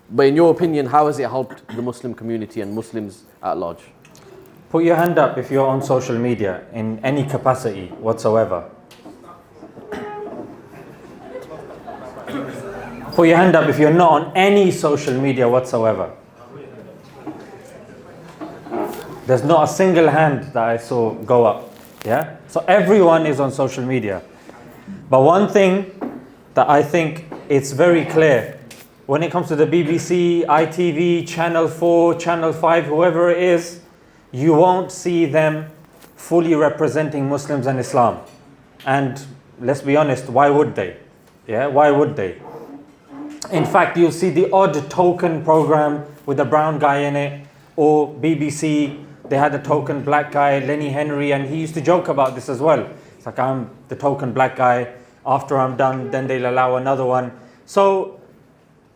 But in your opinion, how has it helped the Muslim community and Muslims at large? Put your hand up if you're on social media in any capacity whatsoever. Put your hand up if you're not on any social media whatsoever. There's not a single hand that I saw go up. Yeah? So everyone is on social media. But one thing that I think it's very clear, when it comes to the BBC, ITV, Channel 4, Channel 5, whoever it is, you won't see them fully representing Muslims and Islam. And let's be honest, why would they? Yeah, why would they? In fact, you'll see the odd token program with a brown guy in it, or BBC, they had a token black guy, Lenny Henry, and he used to joke about this as well. It's like, I'm the token black guy. After I'm done, then they'll allow another one. So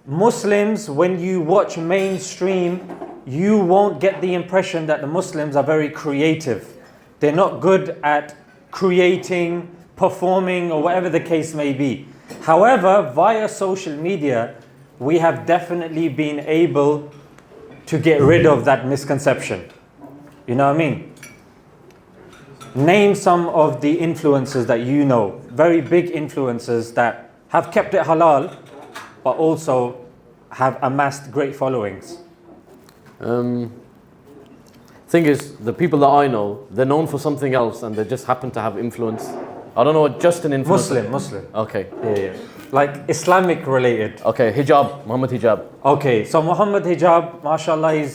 Muslims, when you watch mainstream, you won't get the impression that the Muslims are very creative. They're not good at creating, performing, or whatever the case may be. However, via social media, we have definitely been able to get rid of that misconception. You know what I mean? Name some of the influencers that you know, very big influencers that have kept it halal, but also have amassed great followings. Thing is, the people that I know, they're known for something else and they just happen to have influence. I don't know, just an influence. Muslim. Okay. Yeah. Like Islamic related. Okay, hijab, Muhammad hijab. Okay, so Muhammad hijab, mashallah,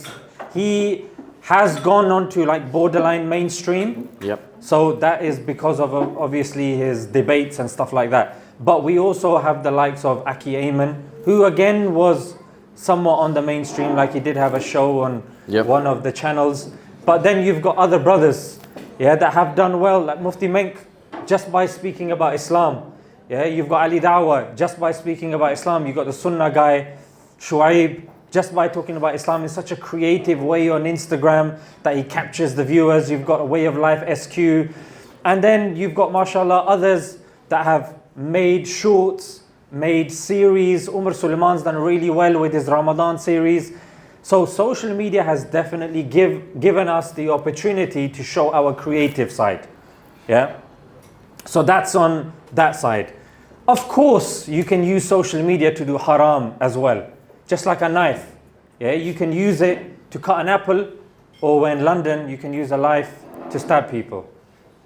he has gone on to like borderline mainstream. Yep. So that is because of obviously his debates and stuff like that. But we also have the likes of Aki Ayman, who again was somewhat on the mainstream, like he did have a show on one of the channels. But then you've got other brothers, that have done well, like Mufti Menk, just by speaking about Islam. Yeah, you've got Ali Dawah, just by speaking about Islam. You've got the Sunnah guy, Shuaib, just by talking about Islam in such a creative way on Instagram that he captures the viewers. You've got a Way of Life SQ. And then you've got, mashallah, others that have made shorts, made series. Umar Suleiman's done really well with his Ramadan series. So social media has definitely given us the opportunity to show our creative side. Yeah. So that's on that side. Of course, you can use social media to do haram as well. Just like a knife. Yeah, you can use it to cut an apple, or when London, you can use a knife to stab people,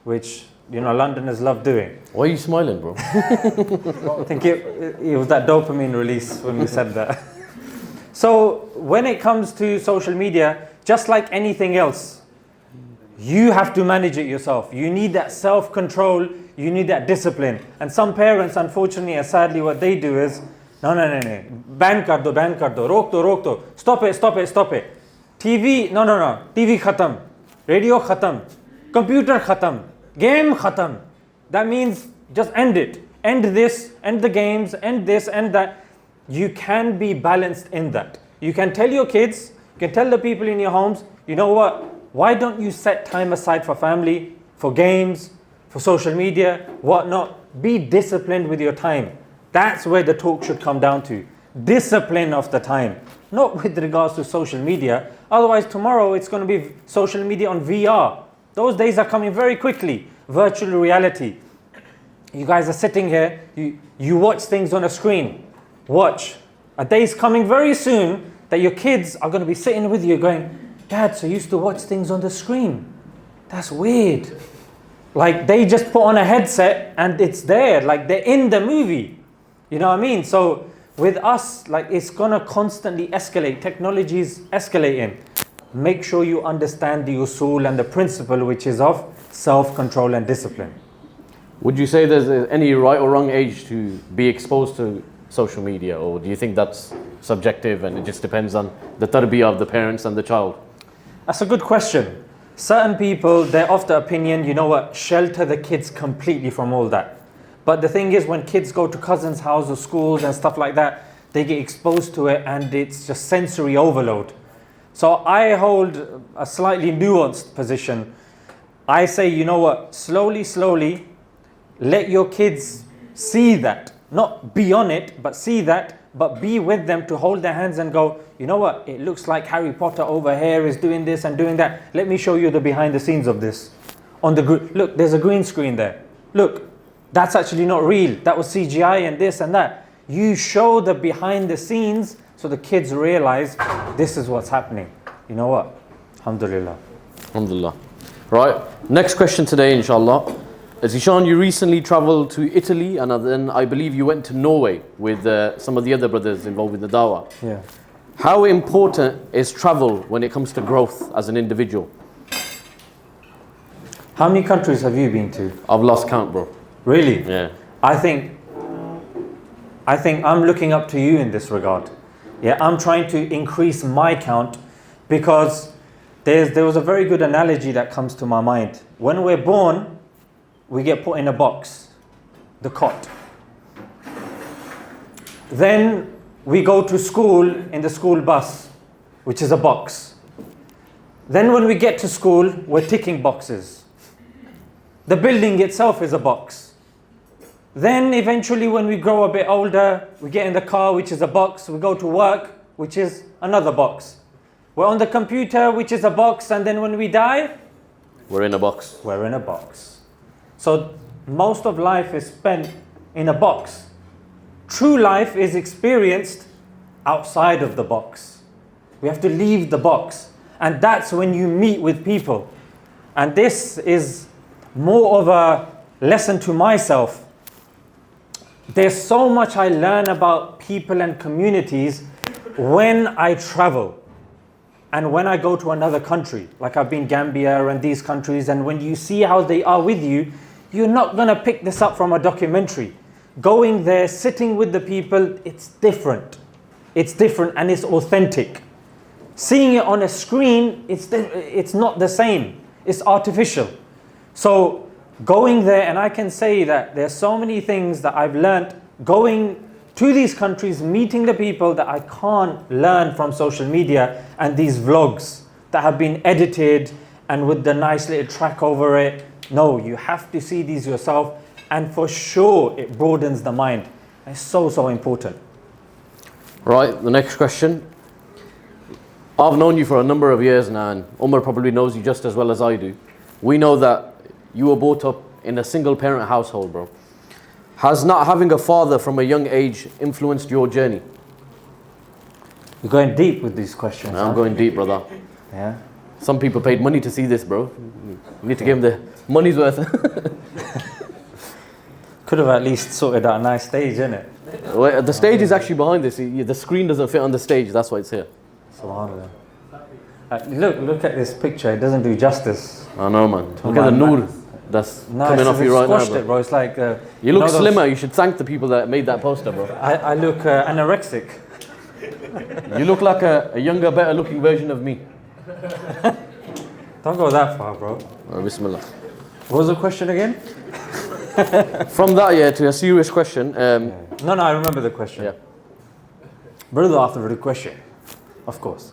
which, Londoners love doing. Why are you smiling, bro? I think it was that dopamine release when you said that. So when it comes to social media, just like anything else, you have to manage it yourself. You need that self-control, you need that discipline. And some parents, unfortunately and sadly, what they do is, no, ban kar do, rok do, stop it. TV, no, TV khatam, radio khatam, computer khatam, game khatam. That means just end it. End this, end the games, end this, end that. You can be balanced in that. You can tell your kids, you can tell the people in your homes, you know what, why don't you set time aside for family, for games, for social media, whatnot. Be disciplined with your time. That's where the talk should come down to. Discipline of the time. Not with regards to social media. Otherwise, tomorrow it's going to be social media on VR. Those days are coming very quickly. Virtual reality. You guys are sitting here, you watch things on a screen. Watch. A day's coming very soon that your kids are going to be sitting with you going, Dad, so you used to watch things on the screen. That's weird. Like they just put on a headset and it's there. Like they're in the movie. You know what I mean? So with us, like it's going to constantly escalate. Technology is escalating. Make sure you understand the usul and the principle, which is of self-control and discipline. Would you say there's any right or wrong age to be exposed to social media, or do you think that's subjective and it just depends on the tarbiyah of the parents and the child? That's a good question. Certain people, they're of the opinion, shelter the kids completely from all that. But the thing is, when kids go to cousins' house or schools and stuff like that, they get exposed to it and it's just sensory overload. So I hold a slightly nuanced position. I say, slowly, let your kids see that. Not be on it, but see that. but be with them to hold their hands and go, you know what, it looks like Harry Potter over here is doing this and doing that. Let me show you the behind the scenes of this. Look, there's a green screen there. Look, that's actually not real. That was CGI and this and that. You show the behind the scenes so the kids realize this is what's happening. You know what? Alhamdulillah. Alhamdulillah. Right, next question today, inshallah. Zishan, you recently traveled to Italy and then I believe you went to Norway with some of the other brothers involved with the dawah. Yeah. How important is travel when it comes to growth as an individual? How many countries have you been to? I've lost count, bro. Really? Yeah. I think I'm looking up to you in this regard. Yeah, I'm trying to increase my count because there was a very good analogy that comes to my mind. When we're born, we get put in a box, the cot. Then we go to school in the school bus, which is a box. Then when we get to school, we're ticking boxes. The building itself is a box. Then eventually when we grow a bit older, we get in the car, which is a box. We go to work, which is another box. We're on the computer, which is a box. And then when we die, we're in a box. We're in a box. So most of life is spent in a box. True life is experienced outside of the box. We have to leave the box. And that's when you meet with people. And this is more of a lesson to myself. There's so much I learn about people and communities when I travel and when I go to another country. Like I've been Gambia and these countries, and when you see how they are with you, you're not going to pick this up from a documentary. Going there, sitting with the people, it's different. It's different and it's authentic. Seeing it on a screen, it's not the same. It's artificial. So going there, and I can say that there's so many things that I've learned going to these countries, meeting the people that I can't learn from social media and these vlogs that have been edited and with the nice little track over it. No, you have to see these yourself, and for sure it broadens the mind. It's so, so important. Right, the next question. I've known you for a number of years now, and Umar probably knows you just as well as I do. We know that you were brought up in a single parent household, bro. Has not having a father from a young age influenced your journey? You're going deep with these questions. I'm going deep, brother. Yeah. Some people paid money to see this, bro. You need to give them the money's worth. Could have at least sorted out a nice stage, innit? Well, the stage is actually behind this. The screen doesn't fit on the stage. That's why it's here. Subhanallah. Look at this picture. It doesn't do justice. I know, man. Look at the noor that's coming off you right now, bro. It, bro. It's like you look slimmer. You should thank the people that made that poster, bro. I look anorexic. You look like a younger, better looking version of me. Don't go that far, bro. Bismillah. What was the question again? From that, yeah, to a serious question. No, I remember the question. Yeah. Brother, after the question, of course.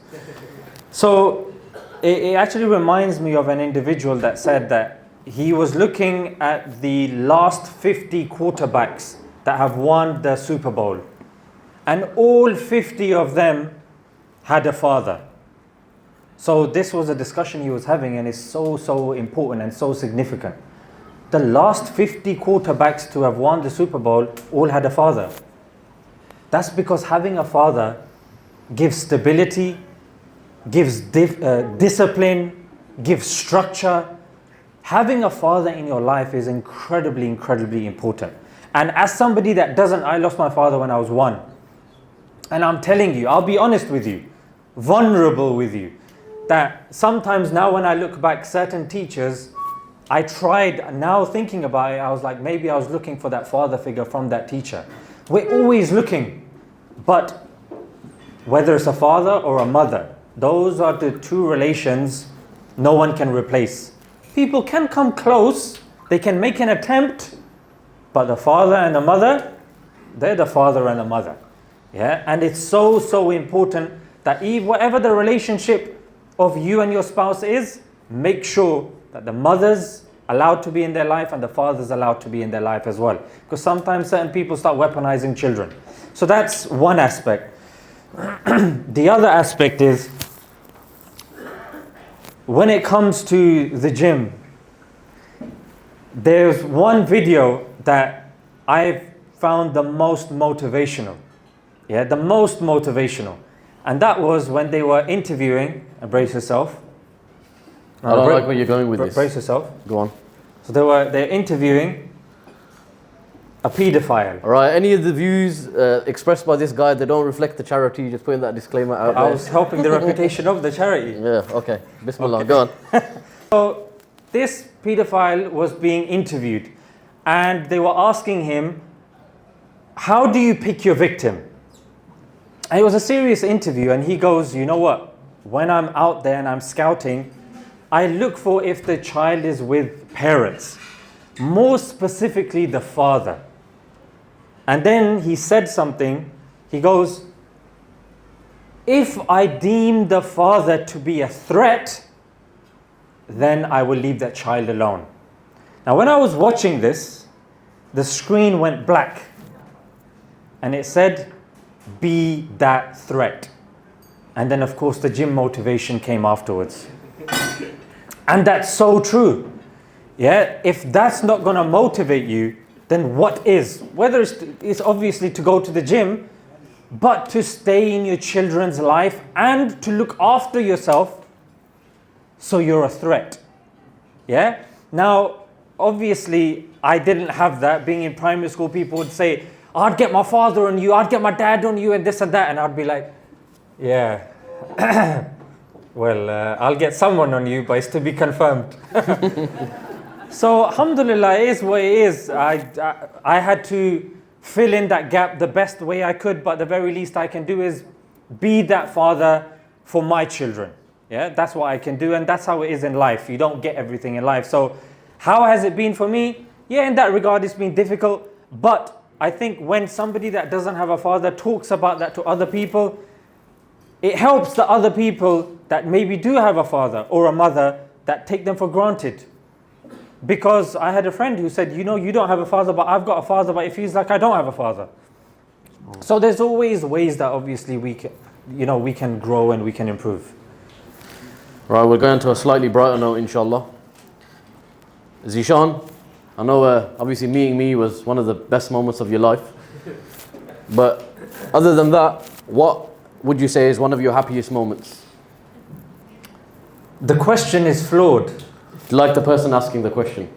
So it actually reminds me of an individual that said that he was looking at the last 50 quarterbacks that have won the Super Bowl, and all 50 of them had a father. So this was a discussion he was having, and it's so, so important and so significant. The last 50 quarterbacks to have won the Super Bowl all had a father. That's because having a father gives stability, gives discipline, gives structure. Having a father in your life is incredibly, incredibly important. And as somebody that doesn't, I lost my father when I was 1. And I'm telling you, I'll be honest with you, vulnerable with you, that sometimes now when I look back, certain teachers, I tried, now thinking about it, I was like, maybe I was looking for that father figure from that teacher. We're always looking, but whether it's a father or a mother, those are the two relations no one can replace. People can come close, they can make an attempt, but the father and the mother, they're the father and the mother. Yeah, and it's so, so important that whatever the relationship of you and your spouse is, make sure that the mother's allowed to be in their life and the father's allowed to be in their life as well. Because sometimes certain people start weaponizing children. So that's one aspect. The other aspect is, when it comes to the gym, there's one video that I've found the most motivational. Yeah, the most motivational. And that was when they were interviewing, brace yourself. I don't like where you're going with this. Brace yourself. Go on. So they're interviewing a paedophile. All right, any of the views expressed by this guy, they don't reflect the charity, just putting that disclaimer out there. I was helping the reputation of the charity. Yeah, okay. Bismillah, okay. Go on. So this paedophile was being interviewed, and they were asking him, how do you pick your victim? And it was a serious interview, and he goes, you know what? When I'm out there and I'm scouting, I look for if the child is with parents, more specifically the father. And then he said something. He goes, if I deem the father to be a threat, then I will leave that child alone. Now, when I was watching this, the screen went black. And it said, be that threat. And then, of course, the gym motivation came afterwards. And that's so true. Yeah, if that's not going to motivate you, then what is? Whether it's obviously to go to the gym, but to stay in your children's life and to look after yourself, so you're a threat. Yeah? Now, obviously, I didn't have that. Being in primary school, people would say, I'd get my father on you, I'd get my dad on you, and this and that. And I'd be like, yeah, well, I'll get someone on you, but it's to be confirmed. So, alhamdulillah, it is what it is. I had to fill in that gap the best way I could, but the very least I can do is be that father for my children. Yeah, that's what I can do, and that's how it is in life. You don't get everything in life. So, how has it been for me? Yeah, in that regard, it's been difficult, but I think when somebody that doesn't have a father talks about that to other people, it helps the other people that maybe do have a father or a mother that take them for granted. Because I had a friend who said, you know, you don't have a father, but I've got a father, but it feels like I don't have a father. So there's always ways that obviously we can grow and we can improve. Right, we're going to a slightly brighter note, inshallah. Zishan, I know obviously meeting me was one of the best moments of your life. But other than that, what would you say is one of your happiest moments? The question is flawed. Like the person asking the question.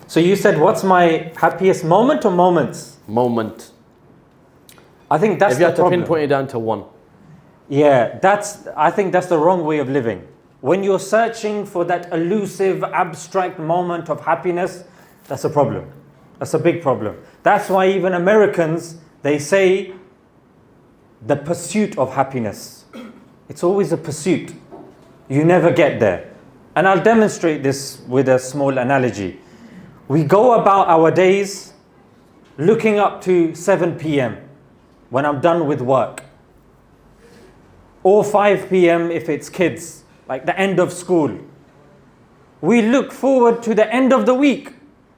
So you said, what's my happiest moment or moments? Moment. I think that's if you the had to problem. pinpoint it down to one. Yeah, I think that's the wrong way of living. When you're searching for that elusive, abstract moment of happiness, that's a problem. That's a big problem. That's why even Americans, they say the pursuit of happiness. It's always a pursuit. You never get there. And I'll demonstrate this with a small analogy. We go about our days looking up to 7 p.m. when I'm done with work. Or 5 p.m. if it's kids, like the end of school. We look forward to the end of the week,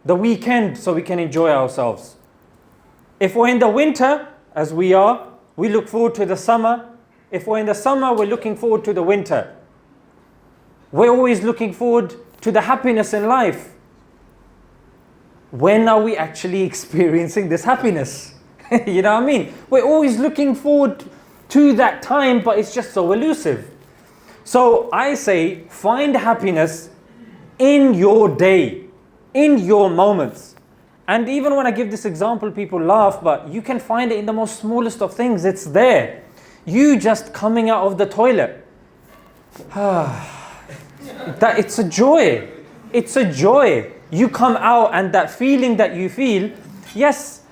the weekend, so we can enjoy ourselves. If we're in the winter, as we are, we look forward to the summer. If we're in the summer, we're looking forward to the winter. We're always looking forward to the happiness in life. When are we actually experiencing this happiness? You know what I mean? We're always looking forward to that time, but it's just so elusive. So I say, find happiness in your day, in your moments. And even when I give this example, people laugh, but you can find it in the most smallest of things. It's there. You just coming out of the toilet. That it's a joy. It's a joy. You come out and that feeling that you feel, yes,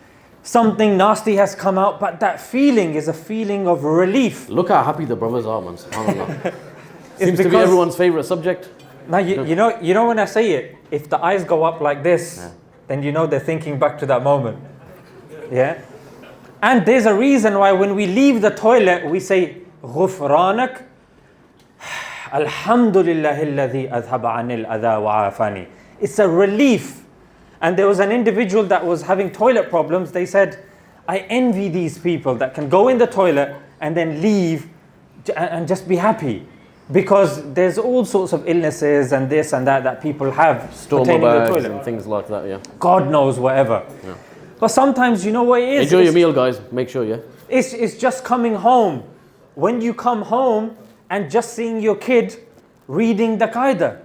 something nasty has come out, but that feeling is a feeling of relief. Look how happy the brothers are, man. SubhanAllah. Seems to be everyone's favorite subject. Now you know when I say it, if the eyes go up like this, then you know they're thinking back to that moment. Yeah? And there's a reason why when we leave the toilet, we say, غُفْرَانَكَ Alhamdulillah alladhi adhaba anil adha wa afani. It's a relief. And there was an individual that was having toilet problems. They said, I envy these people that can go in the toilet and then leave and just be happy. Because there's all sorts of illnesses and this and that people have Stoma bags and things like that, yeah. God knows, whatever. Yeah. But sometimes, you know what it is? Enjoy your meal, guys. Make sure, yeah. It's just coming home. When you come home and just seeing your kid reading the Qaeda.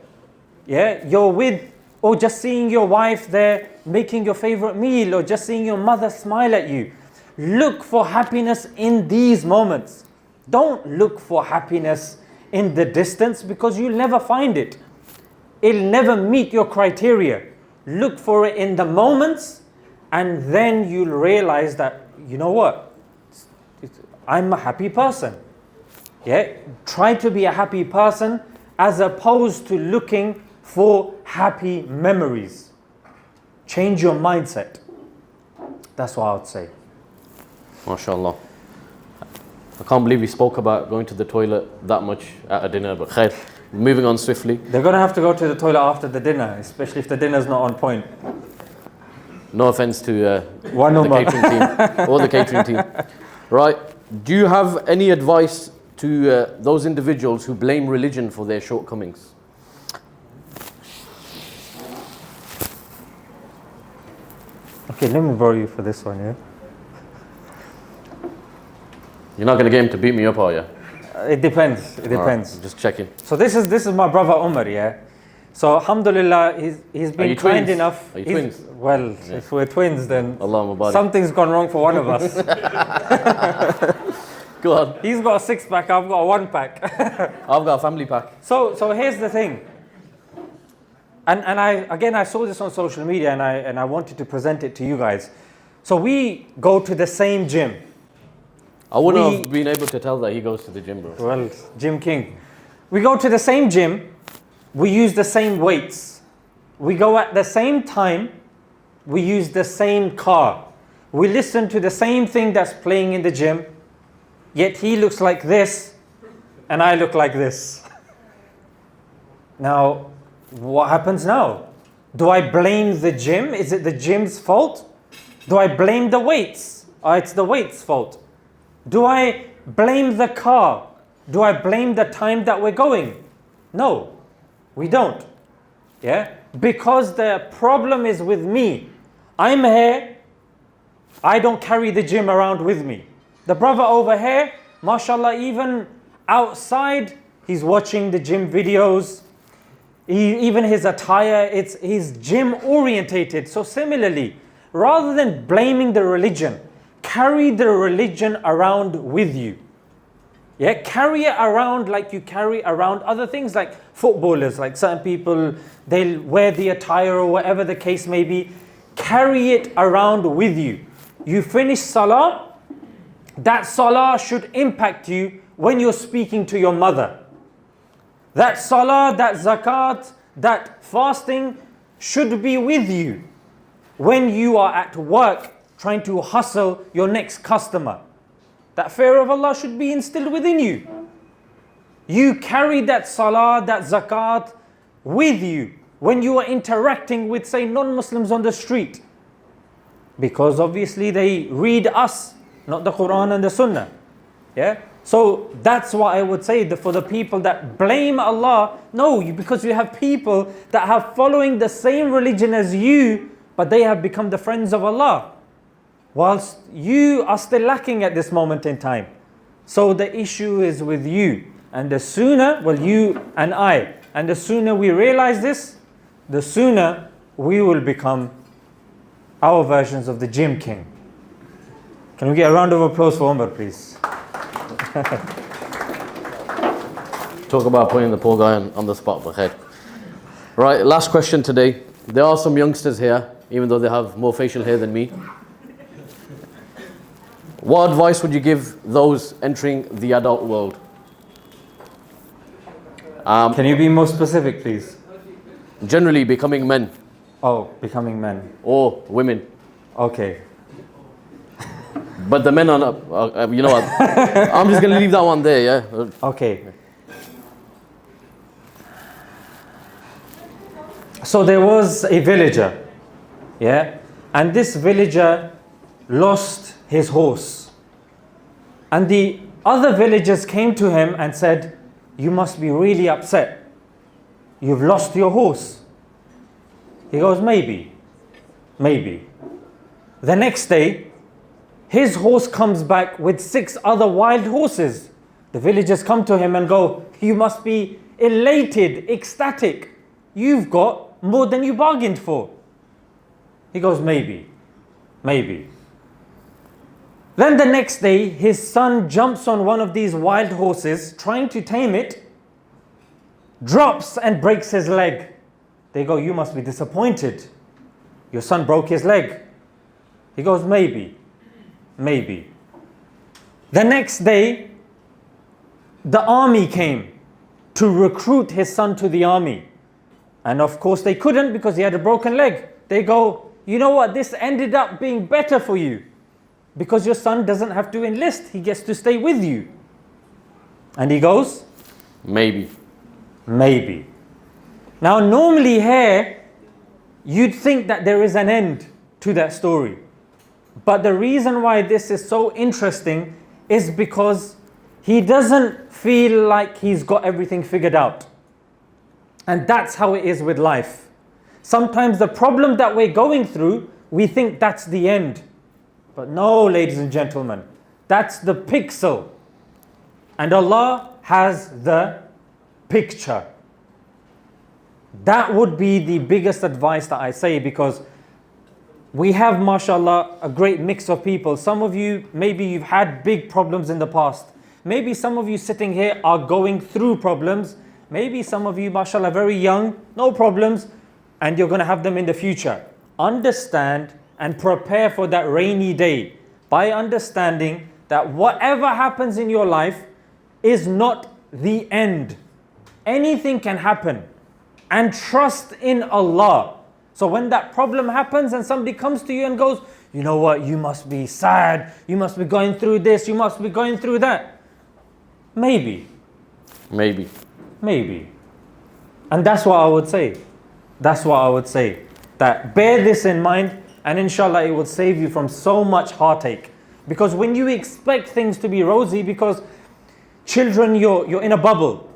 Yeah, you're with, or just seeing your wife there making your favorite meal, or just seeing your mother smile at you. Look for happiness in these moments. Don't look for happiness in the distance, because you'll never find it. It'll never meet your criteria. Look for it in the moments, and then you'll realize that, you know what? I'm a happy person. Yeah? Try to be a happy person as opposed to looking for happy memories. Change your mindset. That's what I would say. MashaAllah. I can't believe we spoke about going to the toilet that much at a dinner, but khair. Moving on swiftly. They're going to have to go to the toilet after the dinner, especially if the dinner's not on point. No offense to the Umar. catering team or the catering team. Right. Do you have any advice to those individuals who blame religion for their shortcomings? Okay, let me borrow you for this one, yeah? You're not going to get him to beat me up, are you? It depends. It depends. Right, just checking. So this is my brother Umar, yeah? So alhamdulillah, he's been kind twins? enough. Are you twins? Well, Yeah. if we're twins, then Allah Mubarak. something's gone wrong for one of us. Go on. He's got a 6-pack, I've got a 1-pack. I've got a family pack. So here's the thing. And I saw this on social media, and I wanted to present it to you guys. So we go to the same gym. I wouldn't have been able to tell that he goes to the gym, bro. Well, Gym King. We go to the same gym. We use the same weights. We go at the same time. We use the same car. We listen to the same thing that's playing in the gym. Yet he looks like this, and I look like this. Now, what happens now? Do I blame the gym? Is it the gym's fault? Do I blame the weights? Or it's the weights' fault? Do I blame the car? Do I blame the time that we're going? No, we don't. Yeah? Because the problem is with me. I'm here. I don't carry the gym around with me. The brother over here, mashallah, even outside, he's watching the gym videos. Even his attire, he's gym orientated. So similarly, rather than blaming the religion, carry the religion around with you. Yeah, carry it around like you carry around other things, like footballers, like certain people, they'll wear the attire or whatever the case may be. Carry it around with you. You finish salah, that salah should impact you when you're speaking to your mother. That salah, that zakat, that fasting should be with you when you are at work trying to hustle your next customer. That fear of Allah should be instilled within you. You carry that salah, that zakat with you when you are interacting with, say, non-Muslims on the street. Because obviously they read us, not the Quran and the Sunnah. Yeah? So that's what I would say for the people that blame Allah. No, because you have people that have following the same religion as you, but they have become the friends of Allah, whilst you are still lacking at this moment in time. So the issue is with you. And the sooner, well, you and I, and the sooner we realize this, the sooner we will become our versions of the Gym King. Can we get a round of applause for Umar, please? Talk about putting the poor guy on the spot, but hey. Right, last question today. There are some youngsters here, even though they have more facial hair than me. What advice would you give those entering the adult world? Can you be more specific, please? Generally becoming men. Oh, becoming men. Or women. Okay. But the men are not, you know what, I'm just going to leave that one there, yeah? Okay. So there was a villager, yeah? And this villager lost his horse. And the other villagers came to him and said, you must be really upset. You've lost your horse. He goes, maybe. The next day, his horse comes back with 6 other wild horses. The villagers come to him and go, you must be elated, ecstatic. You've got more than you bargained for. He goes, maybe. Then the next day, his son jumps on one of these wild horses, trying to tame it, drops and breaks his leg. They go, you must be disappointed. Your son broke his leg. He goes, maybe. The next day, the army came to recruit his son to the army. And of course they couldn't because he had a broken leg. They go, you know what, this ended up being better for you because your son doesn't have to enlist, he gets to stay with you. And he goes, Maybe. Now normally here, you'd think that there is an end to that story. But the reason why this is so interesting is because he doesn't feel like he's got everything figured out. And that's how it is with life. Sometimes the problem that we're going through, we think that's the end. But no, ladies and gentlemen, that's the pixel. And Allah has the picture. That would be the biggest advice that I say, because we have, mashallah, a great mix of people. Some of you, maybe you've had big problems in the past. Maybe some of you sitting here are going through problems. Maybe some of you, mashallah, very young, no problems, and you're going to have them in the future. Understand and prepare for that rainy day by understanding that whatever happens in your life is not the end. Anything can happen. And trust in Allah. So when that problem happens and somebody comes to you and goes, you know what, you must be sad, you must be going through this, you must be going through that. Maybe. And that's what I would say. That bear this in mind, and inshallah it will save you from so much heartache. Because when you expect things to be rosy, because children, you're in a bubble.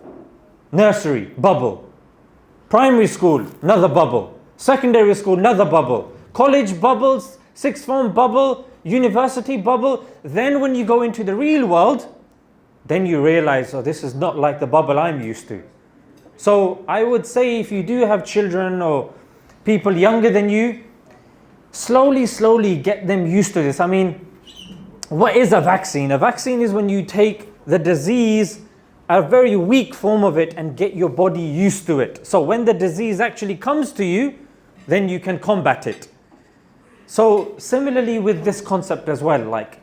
Nursery, bubble. Primary school, another bubble. Secondary school, another bubble. College bubbles, sixth form bubble, university bubble. Then when you go into the real world, then you realize, oh, this is not like the bubble I'm used to. So I would say, if you do have children or people younger than you, slowly get them used to this. I mean, what is a vaccine? A vaccine is when you take the disease, a very weak form of it, and get your body used to it. So when the disease actually comes to you, then you can combat it. So similarly with this concept as well, like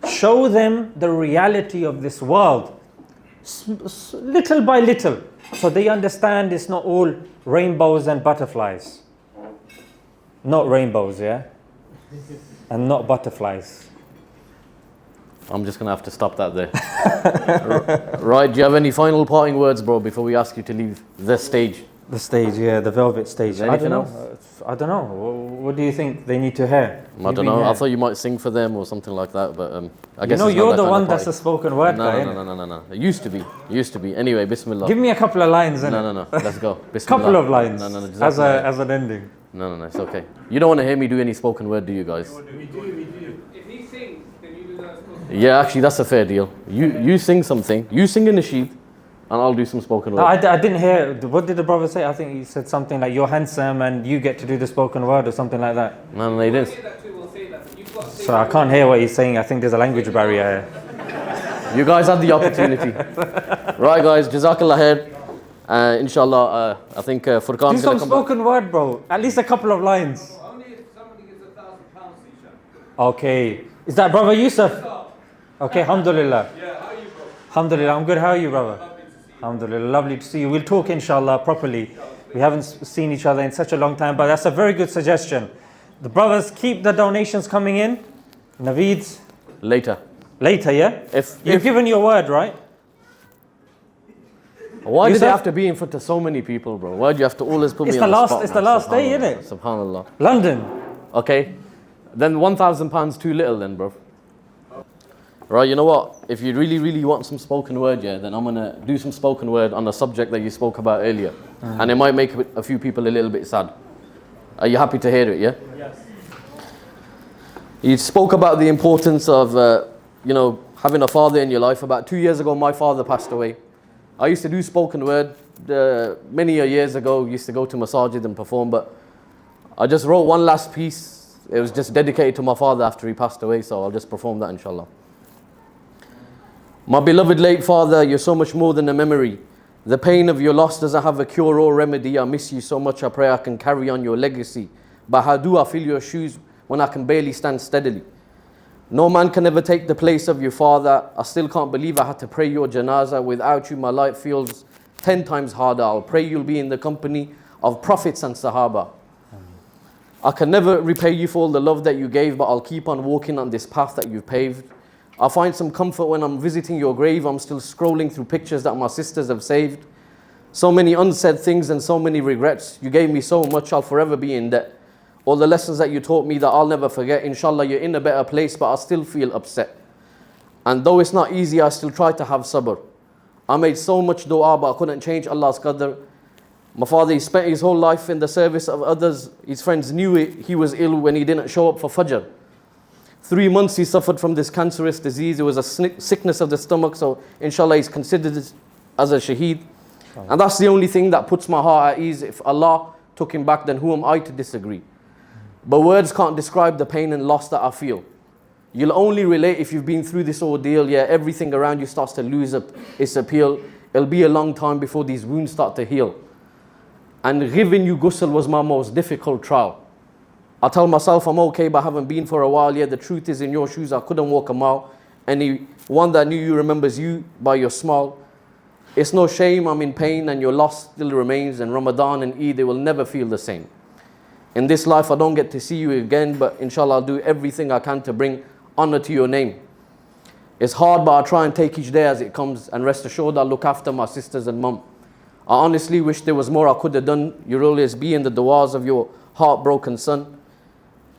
show them the reality of this world, little by little, so they understand it's not all rainbows and butterflies. Not rainbows, yeah? And not butterflies. I'm just going to have to stop that there. Right, do you have any final parting words, bro, before we ask you to leave the stage? The stage, yeah, the velvet stage. I don't know. What do you think they need to hear? I don't know. I thought you might sing for them or something like that, but I guess you're the one that's a spoken word guy. No. It used to be. Anyway, Bismillah. Give me a couple of lines. No. Let's go. Bismillah. Couple of lines. No. As an ending. No. It's okay. You don't want to hear me do any spoken word, do you guys? We do. If he sings, can you do that? Yeah, actually, that's a fair deal. You sing something. You sing in the sheet, and I'll do some spoken word. I didn't hear. What did the brother say? I think he said something like, you're handsome and you get to do the spoken word or something like that. No, he didn't. So I can't hear what he's saying. I think there's a language barrier here. You guys had the opportunity. Right, guys, Jazakallah khair. Inshallah, I think Furqan's do some spoken word, bro. At least a couple of lines. Only if somebody gives £1,000 each. Okay. Is that brother Yusuf? Okay, alhamdulillah. Yeah, how are you, bro? Alhamdulillah, I'm good. How are you, brother? Alhamdulillah, lovely to see you. We'll talk inshallah properly. We haven't seen each other in such a long time, but that's a very good suggestion. The brothers, keep the donations coming in. Naveed's? Later, yeah? You've given your word, right? Why do they have to be in front of so many people, bro? Why do you have to always put me on the spot? It's the last day, isn't it? Subhanallah. London. Okay, then £1,000 too little then, bro. Right, you know what? If you really, really want some spoken word, yeah, then I'm going to do some spoken word on the subject that you spoke about earlier. And it might make a few people a little bit sad. Are you happy to hear it, yeah? Yes. You spoke about the importance of, having a father in your life. About 2 years ago, my father passed away. I used to do spoken word many years ago. Used to go to masajid and perform, but I just wrote one last piece. It was just dedicated to my father after he passed away, so I'll just perform that, inshallah. My beloved late father, you're so much more than a memory. The pain of your loss doesn't have a cure or remedy. I miss you so much, I pray I can carry on your legacy. But how do I fill your shoes when I can barely stand steadily? No man can ever take the place of your father. I still can't believe I had to pray your janazah. Without you, my life feels 10 times harder. I'll pray you'll be in the company of prophets and sahaba. I can never repay you for all the love that you gave, but I'll keep on walking on this path that you've paved. I find some comfort when I'm visiting your grave. I'm still scrolling through pictures that my sisters have saved. So many unsaid things and so many regrets. You gave me so much, I'll forever be in debt. All the lessons that you taught me that I'll never forget. Inshallah, you're in a better place, but I still feel upset. And though it's not easy, I still try to have sabr. I made so much dua, but I couldn't change Allah's qadr. My father, he spent his whole life in the service of others. His friends knew it. He was ill when he didn't show up for Fajr. 3 months he suffered from this cancerous disease. It was a sickness of the stomach, so inshallah he's considered as a shaheed. And that's the only thing that puts my heart at ease. If Allah took him back, then who am I to disagree? But words can't describe the pain and loss that I feel. You'll only relate if you've been through this ordeal. Yeah, everything around you starts to lose its appeal. It'll be a long time before these wounds start to heal. And giving you ghusl was my most difficult trial. I tell myself I'm okay, but I haven't been for a while. Yeah, the truth is in your shoes, I couldn't walk a mile. Anyone that knew you remembers you by your smile. It's no shame, I'm in pain, and your loss still remains. And Ramadan and Eid, they will never feel the same. In this life, I don't get to see you again, but inshallah, I'll do everything I can to bring honor to your name. It's hard, but I try and take each day as it comes, and rest assured I'll look after my sisters and mum. I honestly wish there was more I could have done. You'll always be in the du'as of your heartbroken son.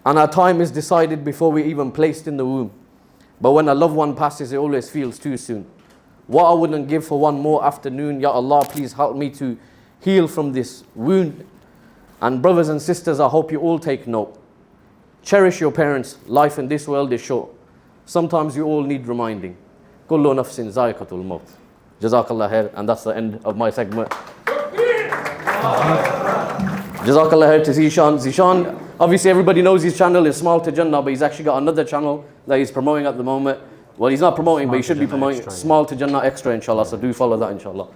And our time is decided before we're even placed in the womb. But when a loved one passes, it always feels too soon. What I wouldn't give for one more afternoon, Ya Allah, please help me to heal from this wound. And brothers and sisters, I hope you all take note. Cherish your parents. Life in this world is short. Sometimes you all need reminding. Kullu nafsin zaiqatul maut. Jazakallah khair. And that's the end of my segment. Jazakallah khair to Zishan. Zishan, obviously everybody knows his channel is Smile to Jannah, but he's actually got another channel that he's promoting at the moment. Well, he's not promoting, but he should be promoting Smile to Jannah Extra, inshallah. So do follow that, inshallah.